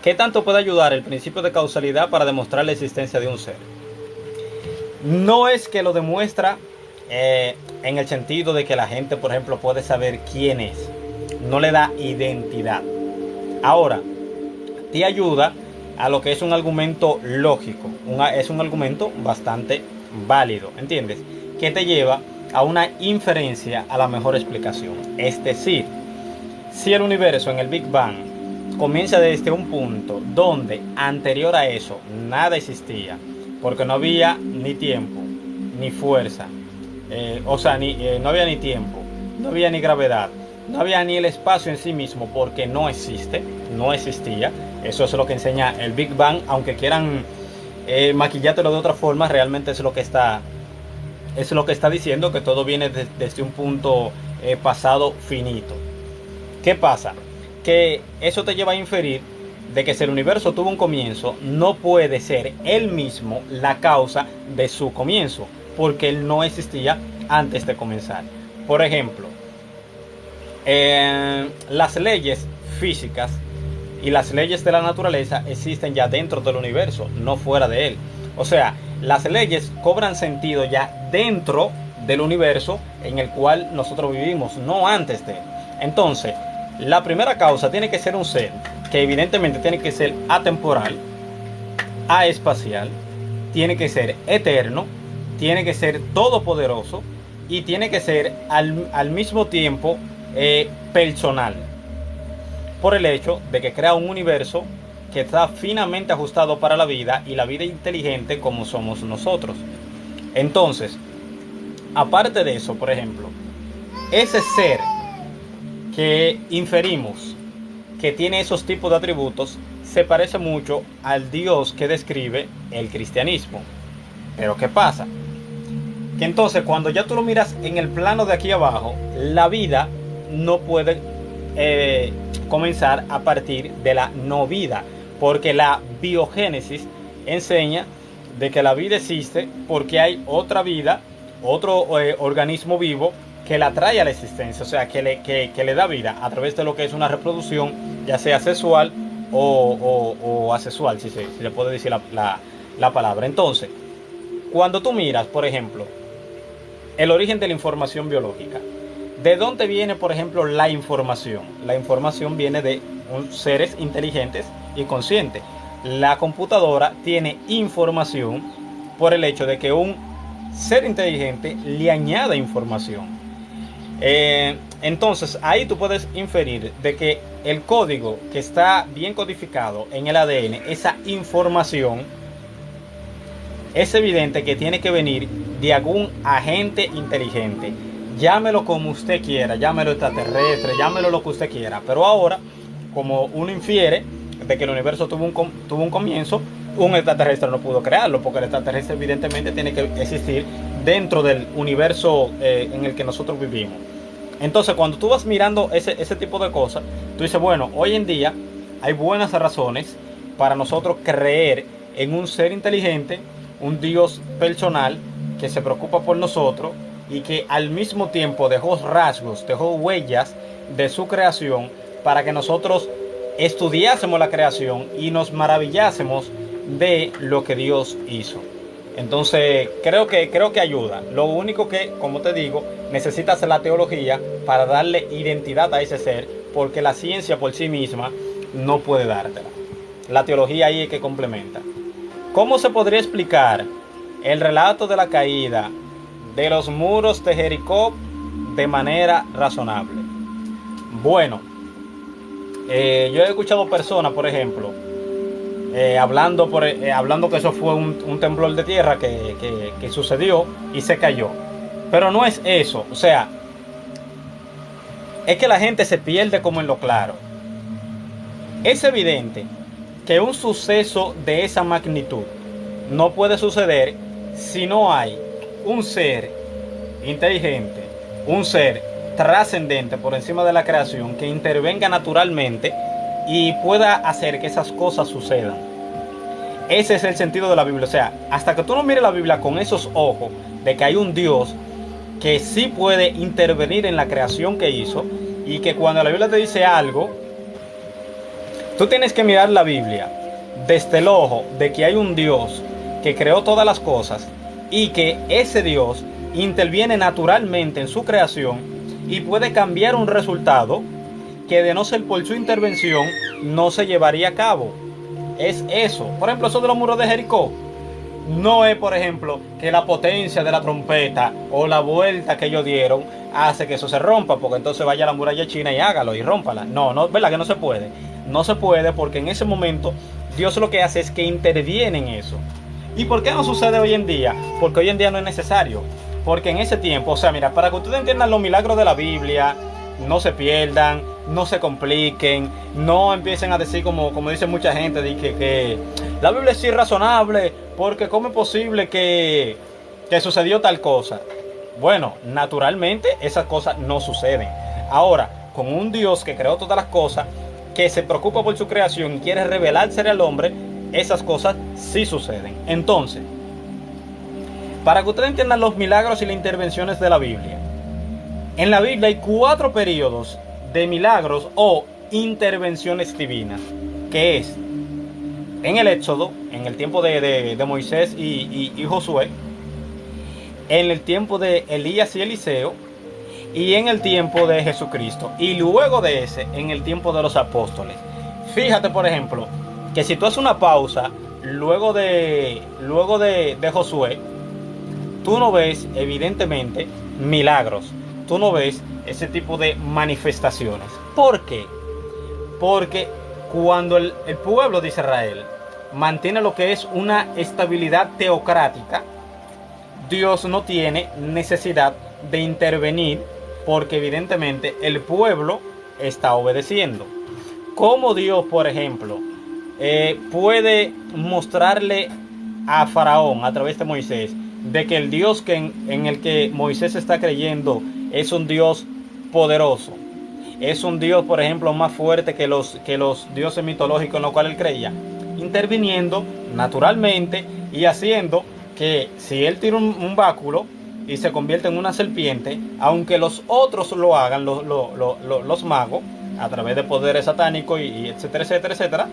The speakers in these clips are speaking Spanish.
¿Qué tanto puede ayudar el principio de causalidad para demostrar la existencia de un ser? No es que lo demuestra en el sentido de que la gente, por ejemplo, puede saber quién es. No le da identidad. Ahora, te ayuda a lo que es un argumento lógico. Es un argumento bastante válido, ¿entiendes? Que te lleva a una inferencia a la mejor explicación. Es decir, si el universo en el Big Bang comienza desde un punto donde anterior a eso nada existía, porque no había ni tiempo, ni fuerza, no había ni tiempo, no había ni gravedad, no había ni el espacio en sí mismo, porque no existe, no existía. Eso es lo que enseña el Big Bang, aunque quieran maquillártelo de otra forma, realmente es lo que está diciendo, que todo viene desde un punto pasado finito. ¿Qué pasa? Que eso te lleva a inferir de que si el universo tuvo un comienzo, no puede ser él mismo la causa de su comienzo, porque él no existía antes de comenzar. Por ejemplo, las leyes físicas y las leyes de la naturaleza existen ya dentro del universo, no fuera de él. O sea, las leyes cobran sentido ya dentro del universo en el cual nosotros vivimos, no antes de él. Entonces, la primera causa tiene que ser un ser que evidentemente tiene que ser atemporal, aespacial, tiene que ser eterno, tiene que ser todopoderoso y tiene que ser al mismo tiempo personal, por el hecho de que crea un universo que está finamente ajustado para la vida y la vida inteligente como somos nosotros. Entonces, aparte de eso, por ejemplo, ese ser que inferimos que tiene esos tipos de atributos se parece mucho al Dios que describe el cristianismo. Pero ¿qué pasa? Que entonces cuando ya tú lo miras en el plano de aquí abajo, la vida no puede comenzar a partir de la no vida, porque la biogénesis enseña de que la vida existe porque hay otra vida, otro organismo vivo que la trae a la existencia, o sea, que le da vida a través de lo que es una reproducción, ya sea sexual o asexual, si se le puede decir la palabra. Entonces, cuando tú miras, por ejemplo, el origen de la información biológica, ¿de dónde viene, por ejemplo, la información? La información viene de seres inteligentes y conscientes. La computadora tiene información por el hecho de que un ser inteligente le añade información. Entonces ahí tú puedes inferir de que el código que está bien codificado en el ADN, esa información, es evidente que tiene que venir de algún agente inteligente. Llámelo como usted quiera, llámelo extraterrestre, llámelo lo que usted quiera. Pero ahora, como uno infiere de que el universo tuvo un comienzo, un extraterrestre no pudo crearlo, porque el extraterrestre evidentemente tiene que existir dentro del universo en el que nosotros vivimos. Entonces, cuando tú vas mirando ese tipo de cosas, tú dices, bueno, hoy en día hay buenas razones para nosotros creer en un ser inteligente, un Dios personal que se preocupa por nosotros y que al mismo tiempo dejó rasgos, dejó huellas de su creación para que nosotros estudiásemos la creación y nos maravillásemos de lo que Dios hizo. Entonces creo que ayuda. Lo único que, como te digo, necesitas la teología para darle identidad a ese ser, porque la ciencia por sí misma no puede dártela. La teología ahí es que complementa. ¿Cómo se podría explicar el relato de la caída de los muros de Jericó de manera razonable? Bueno, yo he escuchado personas, por ejemplo, hablando que eso fue un temblor de tierra que sucedió y se cayó. Pero no es eso. O sea, es que la gente se pierde como en lo claro. Es evidente que un suceso de esa magnitud no puede suceder si no hay un ser inteligente, un ser trascendente por encima de la creación que intervenga naturalmente y pueda hacer que esas cosas sucedan. Ese es el sentido de la Biblia. O sea, hasta que tú no mires la Biblia con esos ojos de que hay un Dios que sí puede intervenir en la creación que hizo, y que cuando la Biblia te dice algo, Tú tienes que mirar la Biblia desde el ojo de que hay un Dios que creó todas las cosas y que ese Dios interviene naturalmente en su creación y puede cambiar un resultado que, de no ser por su intervención, no se llevaría a cabo. Es eso. Por ejemplo, eso de los muros de Jericó. No es, por ejemplo, que la potencia de la trompeta o la vuelta que ellos dieron hace que eso se rompa, porque entonces vaya a la muralla china y hágalo y rómpala. No, no, ¿verdad que no se puede? No se puede, porque en ese momento Dios lo que hace es que interviene en eso. ¿Y por qué no sucede hoy en día? Porque hoy en día no es necesario. Porque en ese tiempo, o sea, mira, para que ustedes entiendan los milagros de la Biblia, no se pierdan, no se compliquen, no empiecen a decir como dice mucha gente, de que la Biblia es irrazonable, porque ¿cómo es posible que sucedió tal cosa? Bueno, naturalmente esas cosas no suceden. Ahora, con un Dios que creó todas las cosas, que se preocupa por su creación y quiere revelarse al hombre, esas cosas sí suceden. Entonces, para que ustedes entiendan los milagros y las intervenciones de la Biblia, en la Biblia hay 4 periodos de milagros o intervenciones divinas, que es en el Éxodo, en el tiempo de Moisés y Josué, en el tiempo de Elías y Eliseo, y en el tiempo de Jesucristo, y luego de ese, en el tiempo de los apóstoles. Fíjate, por ejemplo, que si tú haces una pausa luego de Josué, tú no ves evidentemente milagros, tú no ves ese tipo de manifestaciones. ¿Por qué? Porque cuando el pueblo de Israel mantiene lo que es una estabilidad teocrática, Dios no tiene necesidad de intervenir, porque evidentemente el pueblo está obedeciendo. ¿Cómo Dios, por ejemplo, puede mostrarle a Faraón a través de Moisés de que el Dios en el que Moisés está creyendo es un Dios poderoso? Es un Dios, por ejemplo, más fuerte que los dioses mitológicos en los cuales él creía, interviniendo naturalmente y haciendo que si él tira un báculo y se convierte en una serpiente, aunque los otros lo hagan, los magos, a través de poderes satánicos y etcétera, etcétera, etcétera,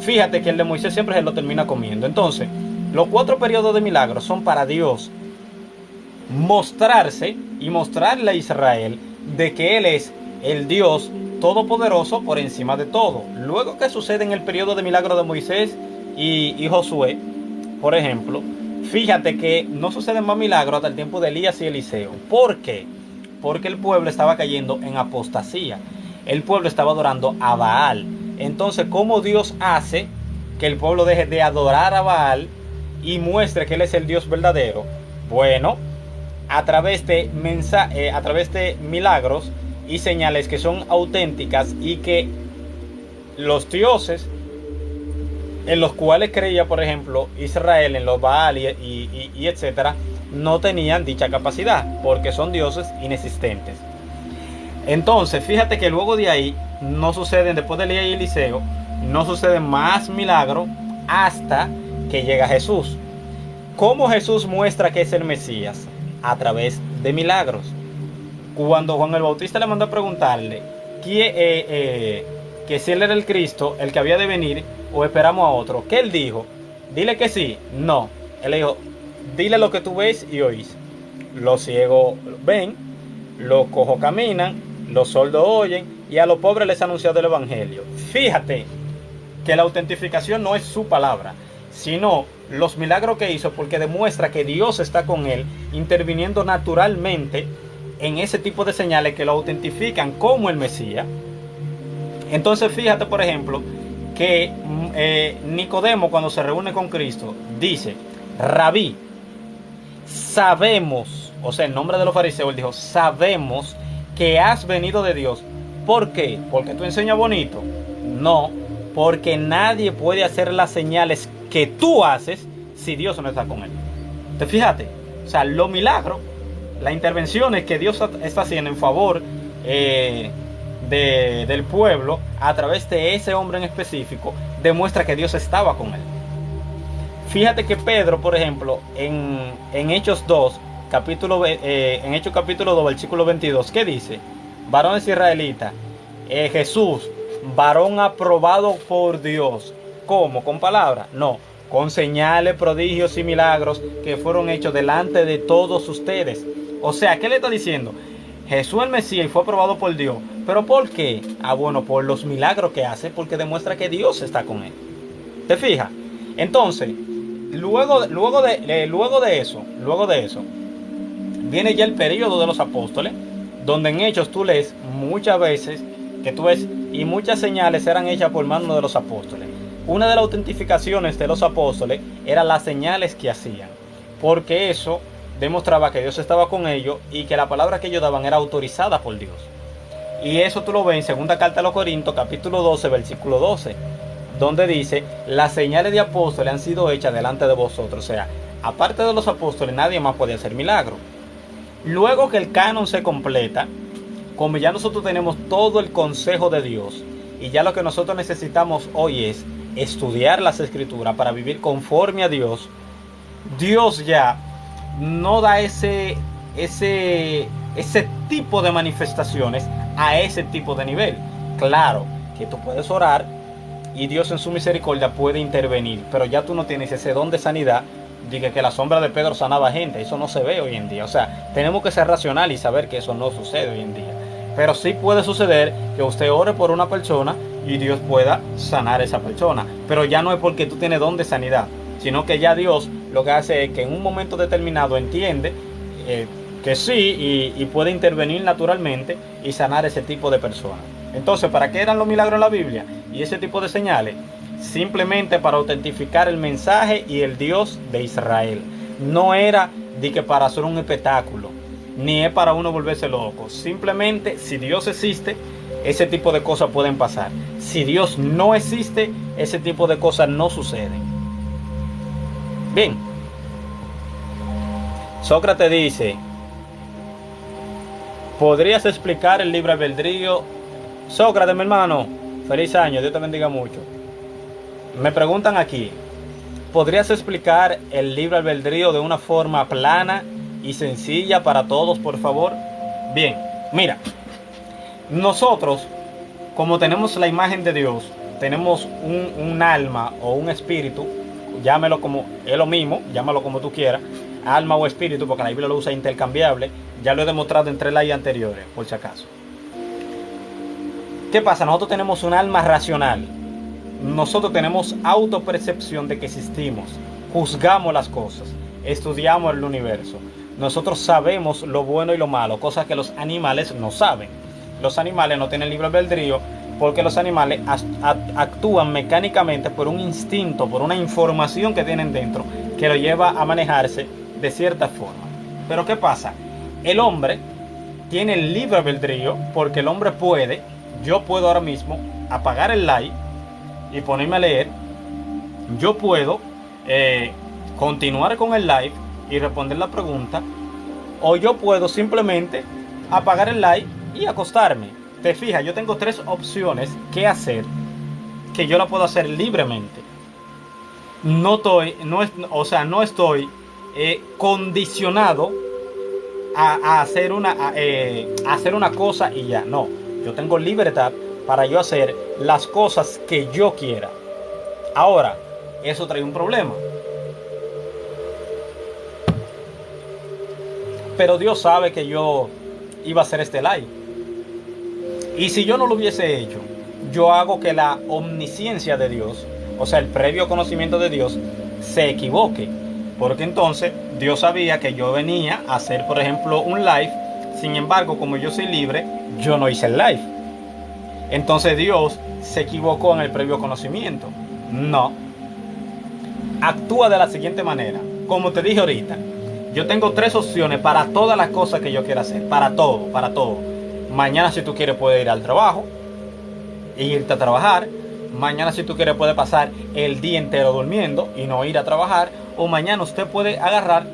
fíjate que el de Moisés siempre se lo termina comiendo. Entonces, los 4 periodos de milagros son para Dios mostrarse y mostrarle a Israel de que Él es el Dios todopoderoso por encima de todo. Luego que sucede en el periodo de milagros de Moisés y Josué, por ejemplo, fíjate que no suceden más milagros hasta el tiempo de Elías y Eliseo. ¿Por qué? Porque el pueblo estaba cayendo en apostasía. El pueblo estaba adorando a Baal. Entonces, ¿cómo Dios hace que el pueblo deje de adorar a Baal y muestre que Él es el Dios verdadero? Bueno, a través de milagros y señales que son auténticas, y que los dioses en los cuales creía, por ejemplo, Israel, en los Baal y etcétera, no tenían dicha capacidad, porque son dioses inexistentes. Entonces, fíjate que luego de ahí no suceden, después de Elías y Eliseo, no suceden más milagros hasta que llega Jesús. ¿Cómo Jesús muestra que es el Mesías? A través de milagros. Cuando Juan el Bautista le mandó a preguntarle que si él era el Cristo, el que había de venir, o esperamos a otro, ¿qué él dijo? Dile que sí. No, él le dijo, dile lo que tú ves y oís. Los ciegos ven, los cojos caminan, los sordos oyen, y a los pobres les ha anunciado el evangelio. Fíjate que la autentificación no es su palabra, sino los milagros que hizo, porque demuestra que Dios está con él, interviniendo naturalmente en ese tipo de señales que lo autentifican como el Mesías. Entonces fíjate, por ejemplo, que Nicodemo, cuando se reúne con Cristo, dice: Rabí, sabemos, o sea, en nombre de los fariseos, él dijo, sabemos que has venido de Dios. ¿Por qué? ¿Porque tú enseñas bonito? No, porque nadie puede hacer las señales que tú haces si Dios no está con él. ¿Te fíjate? O sea, los milagros, las intervenciones que Dios está haciendo en favor del pueblo a través de ese hombre en específico, demuestra que Dios estaba con él. Fíjate que Pedro, por ejemplo, en Hechos 2, en Hechos capítulo 2, versículo 22, ¿qué dice? Varones israelitas, Jesús, varón aprobado por Dios. ¿Cómo? ¿Con palabras? No, con señales, prodigios y milagros que fueron hechos delante de todos ustedes. O sea, ¿qué le está diciendo? Jesús el Mesías fue aprobado por Dios. ¿Pero por qué? Bueno, por los milagros que hace, porque demuestra que Dios está con él. ¿Te fijas? Entonces, luego de eso, viene ya el periodo de los apóstoles, donde en Hechos tú lees muchas veces que tú ves, y muchas señales eran hechas por mano de los apóstoles. Una de las autentificaciones de los apóstoles eran las señales que hacían, porque eso demostraba que Dios estaba con ellos y que la palabra que ellos daban era autorizada por Dios. Y eso tú lo ves en segunda carta a los Corintios, capítulo 12, versículo 12, donde dice: las señales de apóstoles han sido hechas delante de vosotros. O sea, aparte de los apóstoles, nadie más puede hacer milagro. Luego que el canon se completa, como ya nosotros tenemos todo el consejo de Dios, y ya lo que nosotros necesitamos hoy es estudiar las escrituras para vivir conforme a Dios, Dios ya no da ese tipo de manifestaciones a ese tipo de nivel. Claro que tú puedes orar y Dios en su misericordia puede intervenir, pero ya tú no tienes ese don de sanidad. Diga que la sombra de Pedro sanaba gente, eso no se ve hoy en día. O sea, tenemos que ser racionales y saber que eso no sucede hoy en día. Pero sí puede suceder que usted ore por una persona y Dios pueda sanar a esa persona. Pero ya no es porque tú tienes don de sanidad, sino que ya Dios lo que hace es que en un momento determinado entiende que sí, y puede intervenir naturalmente y sanar ese tipo de personas. Entonces, ¿para qué eran los milagros en la Biblia y ese tipo de señales? Simplemente para autentificar el mensaje y el Dios de Israel. No era de que para hacer un espectáculo, ni es para uno volverse loco. Simplemente, si Dios existe, ese tipo de cosas pueden pasar. Si Dios no existe, ese tipo de cosas no suceden. Bien, Sócrates dice: ¿podrías explicar el libre albedrío? Sócrates, mi hermano, feliz año, Dios te bendiga mucho. Me preguntan aquí: ¿podrías explicar el libre albedrío de una forma plana y sencilla para todos, por favor? Bien, mira, nosotros, como tenemos la imagen de Dios, tenemos un alma o un espíritu, llámelo como, es lo mismo, llámalo como tú quieras, alma o espíritu, porque la Biblia lo usa intercambiable, ya lo he demostrado en 3 leyes anteriores, por si acaso. ¿Qué pasa? Nosotros tenemos un alma racional. Nosotros tenemos autopercepción de que existimos, juzgamos las cosas, estudiamos el universo. Nosotros sabemos lo bueno y lo malo, cosas que los animales no saben. Los animales no tienen libre albedrío porque los animales actúan mecánicamente por un instinto, por una información que tienen dentro que lo lleva a manejarse de cierta forma. Pero ¿qué pasa? El hombre tiene el libre albedrío porque el hombre puede, yo puedo ahora mismo apagar el like y ponerme a leer. Yo puedo continuar con el live y responder la pregunta, o yo puedo simplemente apagar el like y acostarme. Te fijas, yo tengo 3 opciones que hacer, que yo la puedo hacer libremente. No estoy condicionado a hacer una cosa y ya. No, yo tengo libertad para yo hacer las cosas que yo quiera. Ahora, eso trae un problema. Pero Dios sabe que yo iba a hacer este live. Y si yo no lo hubiese hecho, yo hago que la omnisciencia de Dios, o sea, el previo conocimiento de Dios, se equivoque. Porque entonces Dios sabía que yo venía a hacer, por ejemplo, un live. Sin embargo, como yo soy libre, yo no hice el live. Entonces Dios se equivocó en el previo conocimiento. No. Actúa de la siguiente manera. Como te dije ahorita, yo tengo 3 opciones para todas las cosas que yo quiera hacer. Para todo, para todo. Mañana, si tú quieres, puedes ir al trabajo e irte a trabajar. Mañana, si tú quieres, puedes pasar el día entero durmiendo y no ir a trabajar. O mañana usted puede agarrar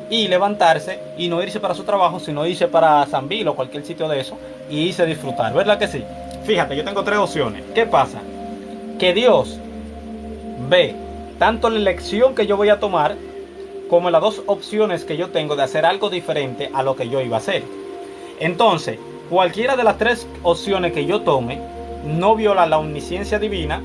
y levantarse y no irse para su trabajo, sino irse para San Bill o cualquier sitio de eso y irse a disfrutar. ¿Verdad que sí? Fíjate, yo tengo 3 opciones. ¿Qué pasa? Que Dios ve tanto la elección que yo voy a tomar como las 2 opciones que yo tengo de hacer algo diferente a lo que yo iba a hacer. Entonces, cualquiera de las 3 opciones que yo tome, no viola la omnisciencia divina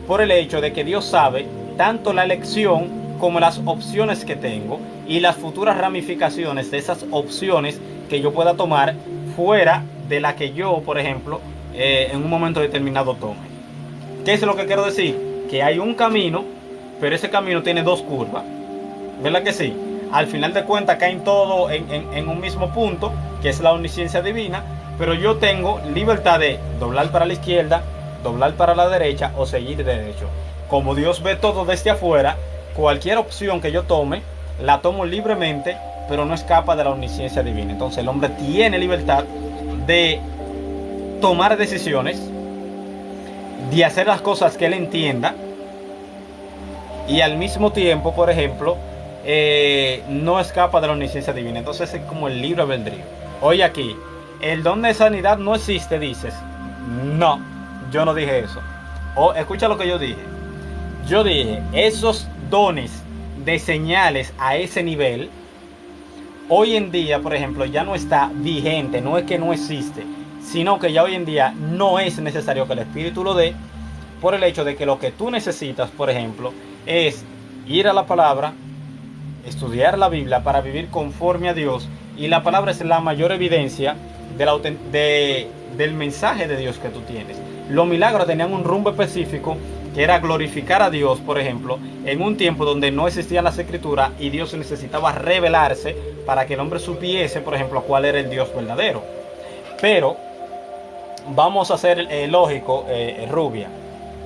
por el hecho de que Dios sabe tanto la elección como las opciones que tengo y las futuras ramificaciones de esas opciones que yo pueda tomar fuera de la que yo, por ejemplo, en un momento determinado tome. ¿Qué es lo que quiero decir? Que hay un camino, pero ese camino tiene dos curvas. ¿Verdad que sí? Al final de cuentas caen todo en un mismo punto, que es la omnisciencia divina, pero yo tengo libertad de doblar para la izquierda, doblar para la derecha o seguir derecho. Como Dios ve todo desde afuera, cualquier opción que yo tome, la tomo libremente, pero no escapa de la omnisciencia divina. Entonces el hombre tiene libertad de tomar decisiones, de hacer las cosas que él entienda, y al mismo tiempo, por ejemplo, no escapa de la omnisciencia divina. Entonces es como el libre albedrío. Oye aquí, el don de sanidad no existe, dices. No, yo no dije eso. Escucha lo que yo dije. Yo dije, esos dones de señales a ese nivel, hoy en día, por ejemplo, ya no está vigente. No es que no existe, sino que ya hoy en día no es necesario que el Espíritu lo dé, por el hecho de que lo que tú necesitas, por ejemplo, es ir a la palabra, estudiar la Biblia para vivir conforme a Dios, y la palabra es la mayor evidencia del mensaje de Dios que tú tienes. Los milagros tenían un rumbo específico, que era glorificar a Dios, por ejemplo, en un tiempo donde no existían las escrituras y Dios necesitaba revelarse para que el hombre supiese, por ejemplo, cuál era el Dios verdadero. Pero vamos a ser lógico, Rubia.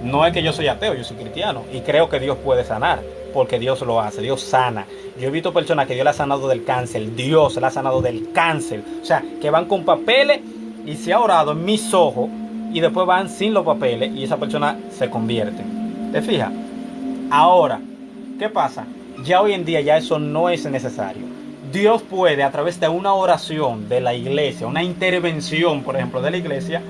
No es que yo soy ateo, yo soy cristiano y creo que Dios puede sanar, porque Dios lo hace, Dios sana. Yo he visto personas que Dios le ha sanado del cáncer, Dios le ha sanado del cáncer. O sea, que van con papeles y se ha orado en mis ojos y después van sin los papeles y esa persona se convierte. ¿Te fijas? Ahora, ¿qué pasa? Ya hoy en día ya eso no es necesario. Dios puede, a través de una oración de la iglesia, una intervención, por ejemplo, de la iglesia,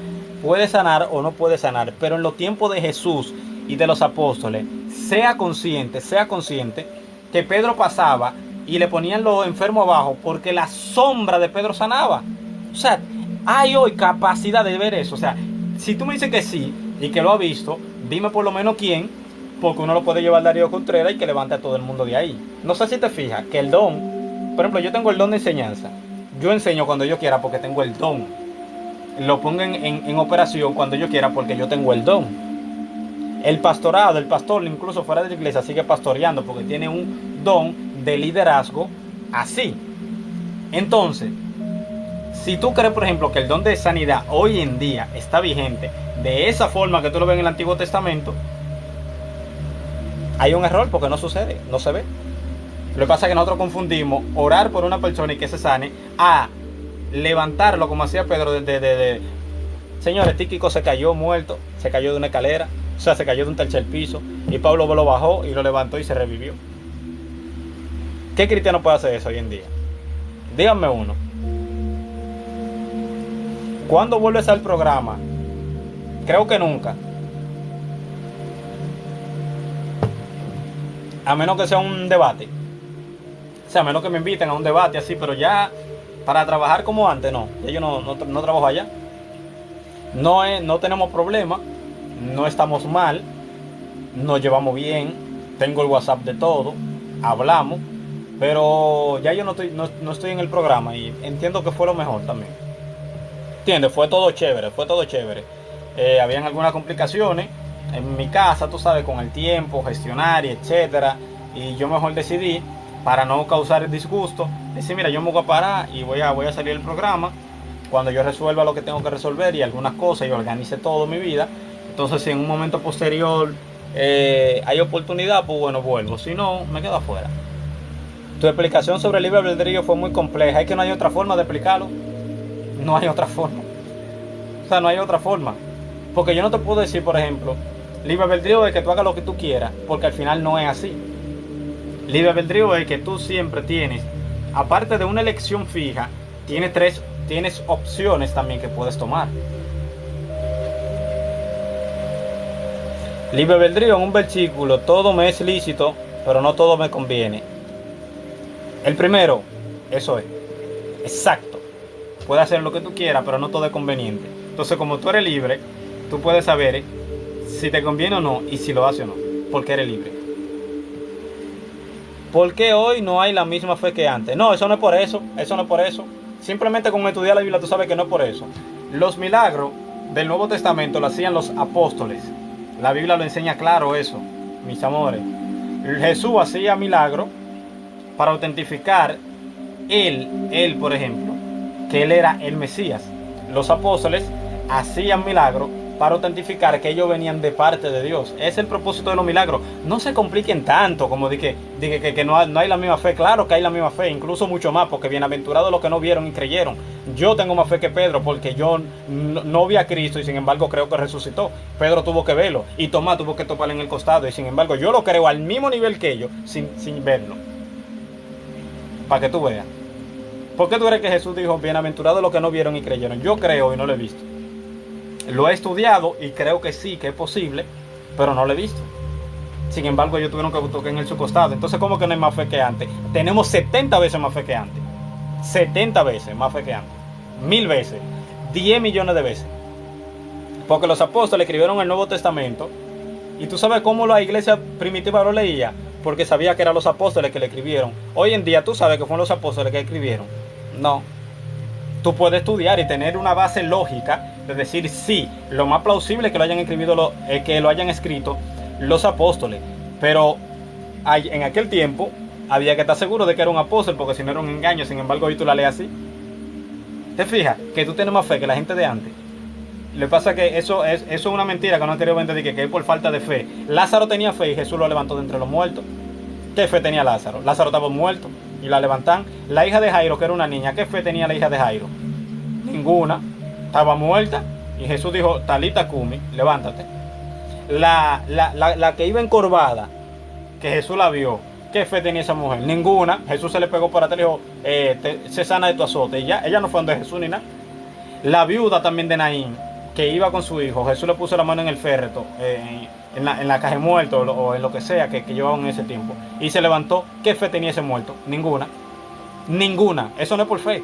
puede sanar o no puede sanar, pero en los tiempos de Jesús y de los apóstoles, sea consciente que Pedro pasaba y le ponían los enfermos abajo porque la sombra de Pedro sanaba. O sea, hay hoy capacidad de ver eso. O sea, si tú me dices que sí y que lo has visto, dime por lo menos quién, porque uno lo puede llevar Darío Contreras y que levante a todo el mundo de ahí. No sé si te fijas que el don, por ejemplo, yo tengo el don de enseñanza. Yo enseño cuando yo quiera porque tengo el don. Lo pongo en operación cuando yo quiera porque yo tengo el don. El pastorado, el pastor incluso fuera de la iglesia sigue pastoreando porque tiene un don de liderazgo así. Entonces, si tú crees, por ejemplo, que el don de sanidad hoy en día está vigente de esa forma que tú lo ves en el Antiguo Testamento, hay un error porque no sucede, no se ve. Lo que pasa es que nosotros confundimos orar por una persona y que se sane a levantarlo como hacía Pedro señores, Tíquico se cayó muerto, se cayó de una escalera, o sea, se cayó de un tercer piso y Pablo lo bajó y lo levantó y se revivió. ¿Qué cristiano puede hacer eso hoy en día? Díganme uno. ¿Cuándo vuelves al programa? Creo que nunca. A menos que sea un debate. O sea, a menos que me inviten a un debate así, pero ya para trabajar como antes, no. Ya yo no trabajo allá. No tenemos problemas, no estamos mal, nos llevamos bien, tengo el WhatsApp de todo, hablamos, pero ya yo no estoy en el programa y entiendo que fue lo mejor también. ¿Entiendes? Fue todo chévere, fue todo chévere. Habían algunas complicaciones en mi casa, tú sabes, con el tiempo, gestionar y etcétera, y yo mejor decidí, para no causar disgusto, decir, mira, yo me voy a parar y voy a salir del programa cuando yo resuelva lo que tengo que resolver y algunas cosas y organice todo mi vida. Entonces, si en un momento posterior hay oportunidad, pues bueno, vuelvo. Si no, me quedo afuera. Tu explicación sobre el libre albedrío fue muy compleja. Es que no hay otra forma de explicarlo. No hay otra forma. O sea, no hay otra forma. Porque yo no te puedo decir, por ejemplo, libre albedrío es que tú hagas lo que tú quieras, porque al final no es así. Libre albedrío es que tú siempre tienes, aparte de una elección fija, tienes opciones también que puedes tomar. Libre albedrío en un versículo, todo me es lícito, pero no todo me conviene. El primero, eso es, exacto. Puedes hacer lo que tú quieras, pero no todo es conveniente. Entonces, como tú eres libre, tú puedes saber si te conviene o no y si lo hace o no, porque eres libre. ¿Por qué hoy no hay la misma fe que antes? No, eso no es por eso, eso no es por eso. Simplemente con estudiar la Biblia tú sabes que no es por eso. Los milagros del Nuevo Testamento lo hacían los apóstoles. La Biblia lo enseña claro eso, mis amores. Jesús hacía milagros para autentificar él, por ejemplo, que él era el Mesías. Los apóstoles hacían milagros para autentificar que ellos venían de parte de Dios. Ese es el propósito de los milagros. No se compliquen tanto como de que no hay la misma fe. Claro que hay la misma fe, incluso mucho más, porque bienaventurados los que no vieron y creyeron. Yo tengo más fe que Pedro porque yo no vi a Cristo y sin embargo creo que resucitó. Pedro tuvo que verlo y Tomás tuvo que toparle en el costado y sin embargo yo lo creo al mismo nivel que ellos sin verlo. Para que tú veas. ¿Por qué tú crees que Jesús dijo bienaventurados los que no vieron y creyeron? Yo creo y no lo he visto. Lo he estudiado y creo que sí, que es posible, pero no lo he visto. Sin embargo, ellos tuvieron que tocar en su costado. Entonces, ¿cómo que no hay más fe que antes? Tenemos 70 veces más fe que antes. 70 veces más fe que antes. 1000 veces. 10 millones de veces. Porque los apóstoles escribieron el Nuevo Testamento. ¿Y tú sabes cómo la iglesia primitiva lo leía? Porque sabía que eran los apóstoles que le escribieron. Hoy en día, ¿tú sabes que fueron los apóstoles que escribieron? No. Tú puedes estudiar y tener una base lógica de decir sí, lo más plausible es que lo hayan escrito los apóstoles, pero en aquel tiempo había que estar seguro de que era un apóstol, porque si no era un engaño. Sin embargo, hoy tú la lees así. ¿Te fijas? Que tú tienes más fe que la gente de antes. Le pasa que eso es una mentira que no han querido vender, que es por falta de fe. Lázaro tenía fe y Jesús lo levantó de entre los muertos. ¿Qué fe tenía Lázaro? Lázaro estaba muerto y la levantan. La hija de Jairo, que era una niña, ¿qué fe tenía la hija de Jairo? Ninguna. Estaba muerta y Jesús dijo, Talita Cumi, levántate. La que iba encorvada, que Jesús la vio, ¿qué fe tenía esa mujer? Ninguna. Jesús se le pegó por atrás y dijo, se sana de tu azote. Y ya, ella no fue donde Jesús ni nada. La viuda también de Naín, que iba con su hijo, Jesús le puso la mano en el féretro, en la caja de muertos o en lo que sea que llevaban en ese tiempo, y se levantó. ¿Qué fe tenía ese muerto? Ninguna. Ninguna. Eso no es por fe.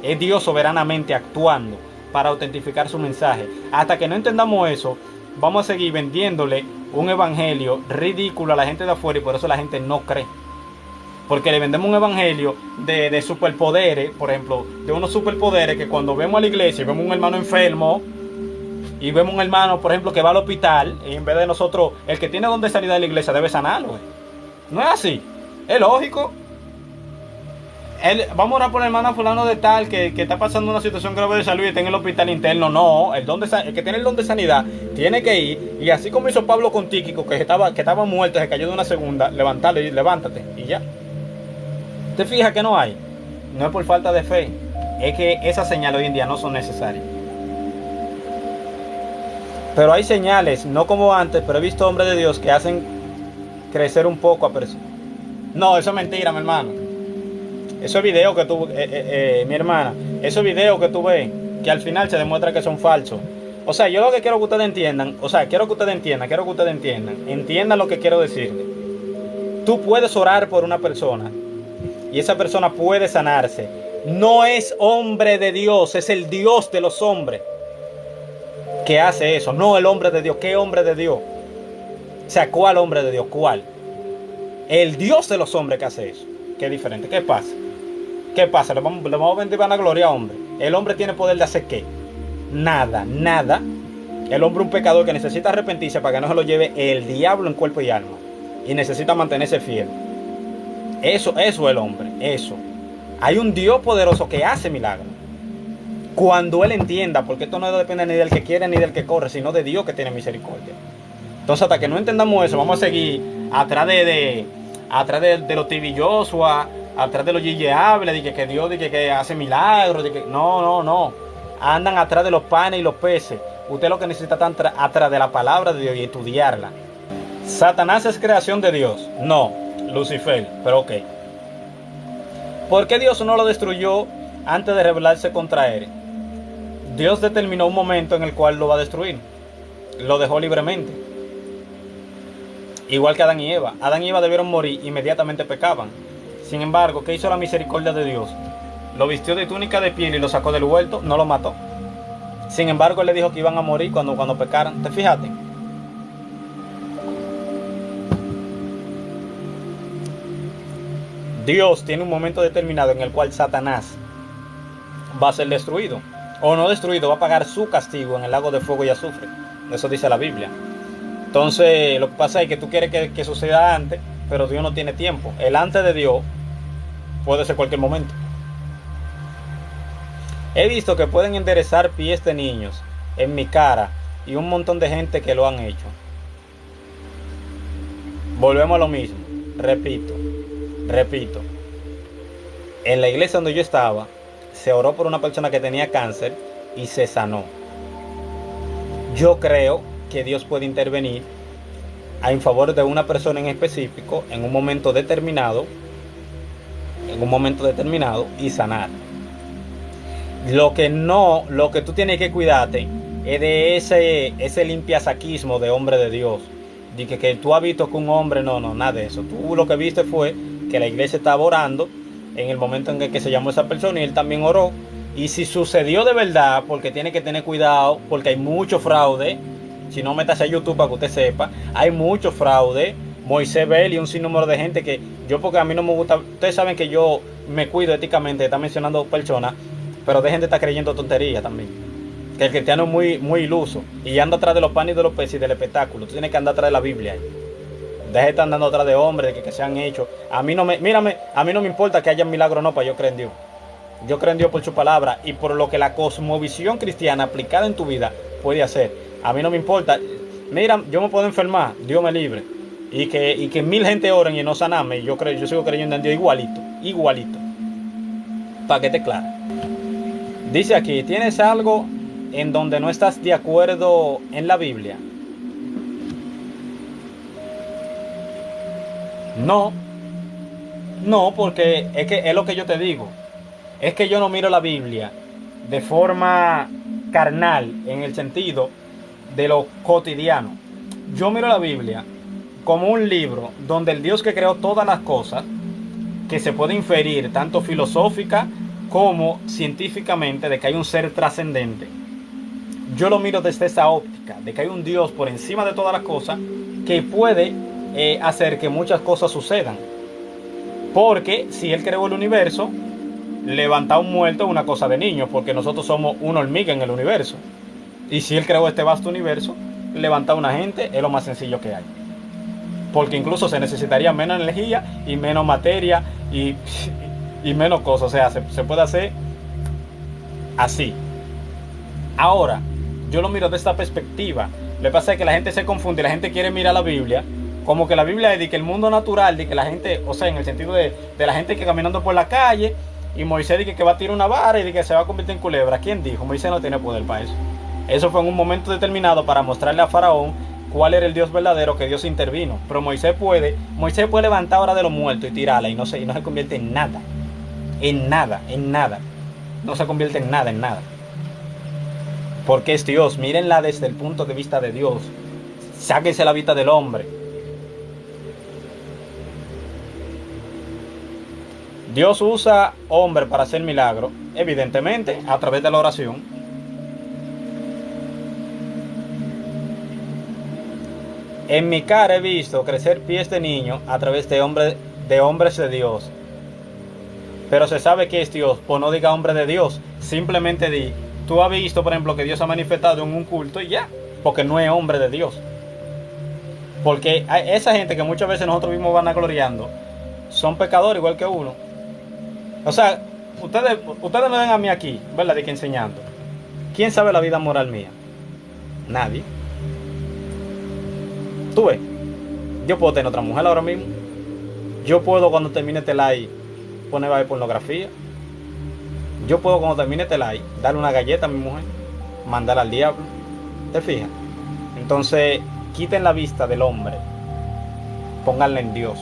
Es Dios soberanamente actuando para autentificar su mensaje. Hasta que no entendamos eso, vamos a seguir vendiéndole un evangelio ridículo a la gente de afuera, y por eso la gente no cree. Porque le vendemos un evangelio de superpoderes, por ejemplo, de unos superpoderes que cuando vemos a la iglesia y vemos un hermano enfermo, y vemos un hermano, por ejemplo, que va al hospital, y en vez de nosotros, el que tiene don de sanidad en la iglesia debe sanarlo. No es así. Es lógico. Vamos a orar por el hermano fulano de tal que está pasando una situación grave de salud y está en el hospital interno. No, el que tiene el don de sanidad tiene que ir, y así como hizo Pablo con Tíquico, que estaba muerto, se cayó de una segunda, levántate y ya. ¿Te fijas que no hay? No es por falta de fe, es que esas señales hoy en día no son necesarias. Pero hay señales, no como antes, pero he visto hombres de Dios que hacen crecer un poco a personas. No, eso es mentira, mi hermano. Esos videos que tú, mi hermana, esos videos que tú ves, que al final se demuestra que son falsos. O sea, yo lo que quiero que ustedes entiendan, entiendan lo que quiero decirles. Tú puedes orar por una persona y esa persona puede sanarse. No es hombre de Dios, es el Dios de los hombres que hace eso, no el hombre de Dios. ¿Qué hombre de Dios? O sea, ¿cuál hombre de Dios? ¿Cuál? El Dios de los hombres que hace eso. Qué diferente. ¿Qué pasa? ¿Qué pasa? Le vamos a vender vanagloria a hombre. ¿El hombre tiene poder de hacer qué? Nada, nada. El hombre es un pecador que necesita arrepentirse para que no se lo lleve el diablo en cuerpo y alma. Y necesita mantenerse fiel. Eso es el hombre, eso. Hay un Dios poderoso que hace milagros. Cuando Él entienda, porque esto no depende ni del que quiere ni del que corre, sino de Dios que tiene misericordia. Entonces, hasta que no entendamos eso, vamos a seguir atrás de los TV Joshua, atrás de los Gigi Ávila, de que Dios que hace milagros, no. Andan atrás de los panes y los peces. Usted lo que necesita está atrás de la palabra de Dios y estudiarla. ¿Satanás es creación de Dios? No, Lucifer, pero ok. ¿Por qué Dios no lo destruyó antes de rebelarse contra él? Dios determinó un momento en el cual lo va a destruir. Lo dejó libremente. Igual que Adán y Eva. Adán y Eva debieron morir, inmediatamente pecaban. Sin embargo, ¿qué hizo la misericordia de Dios? Lo vistió de túnica de piel y lo sacó del huerto, no lo mató. Sin embargo, Él le dijo que iban a morir cuando pecaran. ¿Te fijaste? Dios tiene un momento determinado en el cual Satanás va a ser destruido. O no destruido, va a pagar su castigo en el lago de fuego y azufre. Eso dice la Biblia. Entonces, lo que pasa es que tú quieres que suceda antes, pero Dios no tiene tiempo. El antes de Dios puede ser cualquier momento. He visto que pueden enderezar pies de niños en mi cara y un montón de gente que lo han hecho. Volvemos a lo mismo. Repito. En la iglesia donde yo estaba, se oró por una persona que tenía cáncer y se sanó. Yo creo que Dios puede intervenir en favor de una persona en específico en un momento determinado y sanar. Lo que tú tienes que cuidarte es de ese limpiasaquismo de hombre de Dios. De que tú has visto que un hombre, no, nada de eso. Tú lo que viste fue que la iglesia estaba orando en el momento en que se llamó esa persona y él también oró. Y si sucedió de verdad, porque tiene que tener cuidado, porque hay mucho fraude. Si no, metas a YouTube para que usted sepa, hay mucho fraude. Moisés Bell y un sinnúmero de gente que yo, porque a mí no me gusta. Ustedes saben que yo me cuido éticamente, está mencionando personas, pero dejen de estar creyendo tonterías también. Que el cristiano es muy iluso y anda atrás de los panes y de los peces y del espectáculo. Tú tienes que andar atrás de la Biblia. Deja de estar andando atrás de hombres, de que se han hecho. A mí no me importa que haya milagros o no, para yo creer en Dios. Yo creo en Dios por su palabra y por lo que la cosmovisión cristiana aplicada en tu vida puede hacer. A mí no me importa. Mira, yo me puedo enfermar, Dios me libre. Y que 1000 gente oren y no saname. Y yo sigo creyendo en Dios igualito. Para que te claro. Dice aquí, ¿tienes algo en donde no estás de acuerdo en la Biblia? No, porque es lo que yo te digo. Es que yo no miro la Biblia de forma carnal, en el sentido de lo cotidiano. Yo miro la Biblia como un libro donde el Dios que creó todas las cosas, que se puede inferir tanto filosófica como científicamente, de que hay un ser trascendente. Yo lo miro desde esa óptica, de que hay un Dios por encima de todas las cosas que puede hacer que muchas cosas sucedan. Porque si Él creó el universo, levantar un muerto es una cosa de niños, porque nosotros somos una hormiga en el universo. Y si Él creó este vasto universo, levantar una gente es lo más sencillo que hay. Porque incluso se necesitaría menos energía y menos materia y menos cosas. O sea, se puede hacer así. Ahora, yo lo miro de esta perspectiva. Lo que pasa es que la gente se confunde. La gente quiere mirar la Biblia como que la Biblia es de que el mundo natural, de que la gente, o sea, en el sentido de la gente que caminando por la calle, y Moisés dice que va a tirar una vara y de que se va a convertir en culebra. ¿Quién dijo? Moisés no tiene poder para eso. Eso fue en un momento determinado para mostrarle a Faraón cuál era el Dios verdadero, que Dios intervino. Pero Moisés puede levantar ahora de los muertos y tirarla y no se convierte en nada. En nada. No se convierte en nada. Porque es Dios. Mírenla desde el punto de vista de Dios. Sáquense la vista del hombre. Dios usa hombre para hacer milagros, evidentemente, a través de la oración. En mi cara he visto crecer pies de niño a través de hombres de Dios. Pero se sabe que es Dios, pues no diga hombre de Dios. Simplemente di, tú has visto, por ejemplo, que Dios ha manifestado en un culto y ya, porque no es hombre de Dios. Porque esa gente que muchas veces nosotros mismos van gloriando, son pecadores igual que uno. O sea, ustedes me ven a mí aquí, ¿verdad? De que enseñando. ¿Quién sabe la vida moral mía? Nadie. Tú ves, yo puedo tener otra mujer ahora mismo. Yo puedo, cuando termine este live, poner a ver pornografía. Yo puedo, cuando termine este live, darle una galleta a mi mujer, mandarla al diablo. ¿Te fijas? Entonces, quiten la vista del hombre, pónganla en Dios.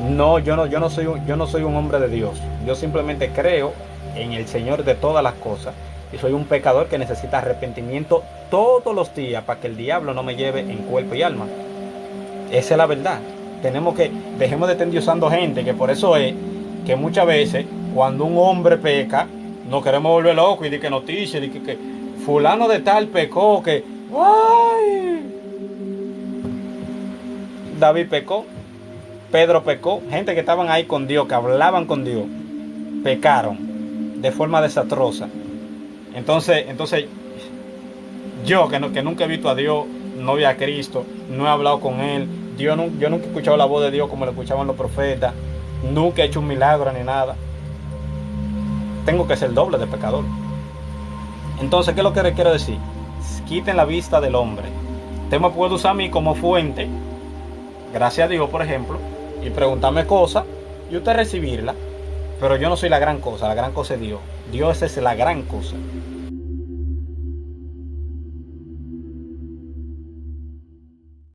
No, yo no soy un hombre de Dios. Yo simplemente creo en el Señor de todas las cosas. Y soy un pecador que necesita arrepentimiento todos los días para que el diablo no me lleve en cuerpo y alma. Esa es la verdad. Dejemos de estar endiosando gente, que por eso es que muchas veces cuando un hombre peca, nos queremos volver locos y de que noticias, de que fulano de tal pecó, que, ¡ay! David pecó, Pedro pecó, gente que estaban ahí con Dios, que hablaban con Dios, pecaron de forma desastrosa. Entonces yo que nunca he visto a Dios, no vi a Cristo, no he hablado con Él, yo nunca he escuchado la voz de Dios como lo escuchaban los profetas, nunca he hecho un milagro ni nada, tengo que ser doble de pecador. Entonces, ¿qué es lo que les quiero decir? Quiten la vista del hombre. Usted me puede usar a mí como fuente, gracias a Dios, por ejemplo, y preguntarme cosas y usted recibirla, pero yo no soy la gran cosa es Dios. Dios es la gran cosa.